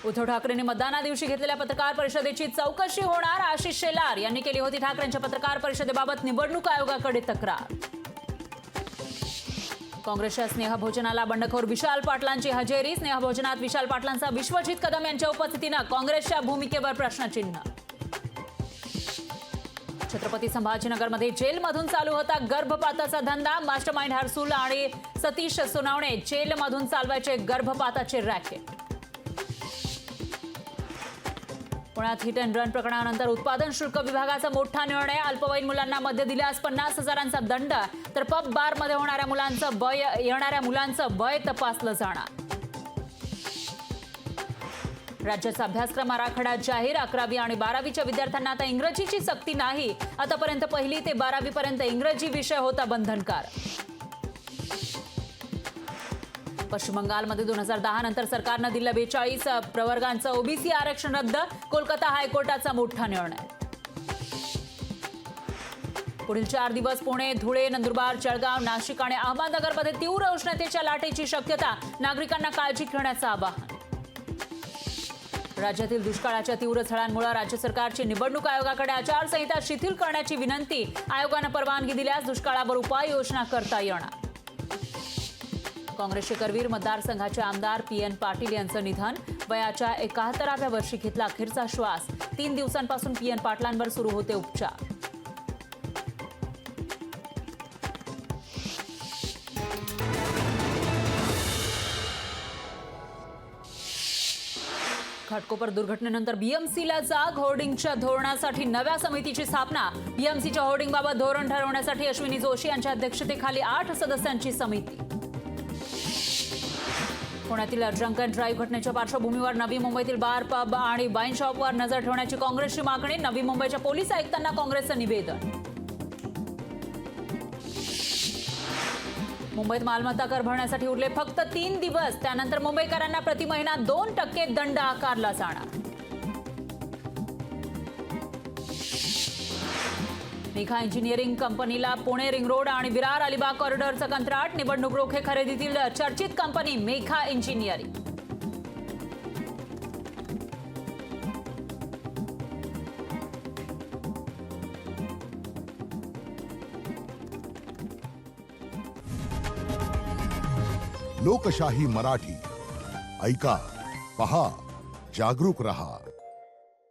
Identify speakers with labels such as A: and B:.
A: उद्धव ठाकरेंनी मतदानादिवशी घेतलेल्या पत्रकार परिषदेची चौकशी होणार. आशिष शेलार यांनी केली होती ठाकरेंच्या पत्रकार परिषदेबाबत निवडणूक आयोगाकडे तक्रार. काँग्रेसच्या स्नेहभोजनाला बंडखोर विशाल पाटलांची हजेरी. स्नेहभोजनात विशाल पाटलांचा विश्वजित कदम यांच्या उपस्थितीनं काँग्रेसच्या भूमिकेवर प्रश्नचिन्ह. छत्रपती संभाजीनगरमध्ये जेलमधून चालू होता गर्भपाताचा धंदा. मास्टरमाइंड हर्सुल आणि सतीश सोनावणे जेलमधून चालवायचे गर्भपाताचे रॅकेट. पुण्यात हिट अँड रन प्रकरणानंतर उत्पादन शुल्क विभागाचा मोठा निर्णय. अल्पवयीन मुलांना मद्य दिल्यास 50,000चा दंड, तर पब बारमध्ये येणाऱ्या मुलांचं वय तपासलं जाणार. राज्याचा अभ्यासक्रम आराखडा जाहीर. 11वी आणि 12वीच्या विद्यार्थ्यांना आता इंग्रजीची सक्ती नाही. आतापर्यंत 1ली ते 12वी पर्यंत इंग्रजी विषय होता बंधनकार. पश्चिम बंगालमध्ये 2010 नंतर सरकारनं दिलं 42 प्रवर्गांचं ओबीसी आरक्षण रद्द. कोलकाता हायकोर्टाचा मोठा निर्णय. पुढील 4 दिवस पुणे, धुळे, नंदुरबार, जळगाव, नाशिक आणि अहमदनगरमध्ये तीव्र उष्णतेच्या लाटेची शक्यता. नागरिकांना काळजी घेण्याचं आवाहन. राज्यातील दुष्काळाच्या तीव्र झळांमुळे राज्य सरकारची निवडणूक आयोगाकडे आचारसंहिता शिथिल करण्याची विनंती. आयोगानं परवानगी दिल्यास दुष्काळावर उपाययोजना करता येणार. काँग्रेसचे करवीर मतदारसंघाचे आमदार पी.एन. पाटील यांचं निधन. वयाच्या 71व्या वर्षी घेतला अखेरचा श्वास. 3 दिवसांपासून पी.एन. पाटलांवर सुरू होते उपचार. घाटकोपर दुर्घटनेनंतर बीएमसीला जाग. होर्डिंगच्या धोरणासाठी नव्या समितीची स्थापना. बीएमसीच्या होर्डिंगबाबत धोरण ठरवण्यासाठी अश्विनी जोशी यांच्या अध्यक्षतेखाली 8 सदस्यांची समिती. पुण्यातील ड्रंकन ड्राईव्ह घटनेच्या पार्श्वभूमीवर नवी मुंबईतील बार, पब आणि वाईन शॉपवर नजर ठेवण्याची काँग्रेसची मागणी. नवी मुंबईच्या पोलीस आयुक्तांना काँग्रेसचं निवेदन. मुंबईत मालमत्ता कर भरण्यासाठी उरले फक्त 3 दिवस. त्यानंतर मुंबईकरांना प्रति महिना 2% दंड आकारला जाणार. मेघा इंजिनिअरिंग कंपनीला पुणे रिंग रोड आणि विरार अलिबाग कॉरिडॉरचं कंत्राट. निवडणूक रोखे खरेदीतील चर्चित कंपनी मेघा इंजिनिअरिंग.
B: लोकशाही मराठी ऐका, पहा, जागरूक रहा.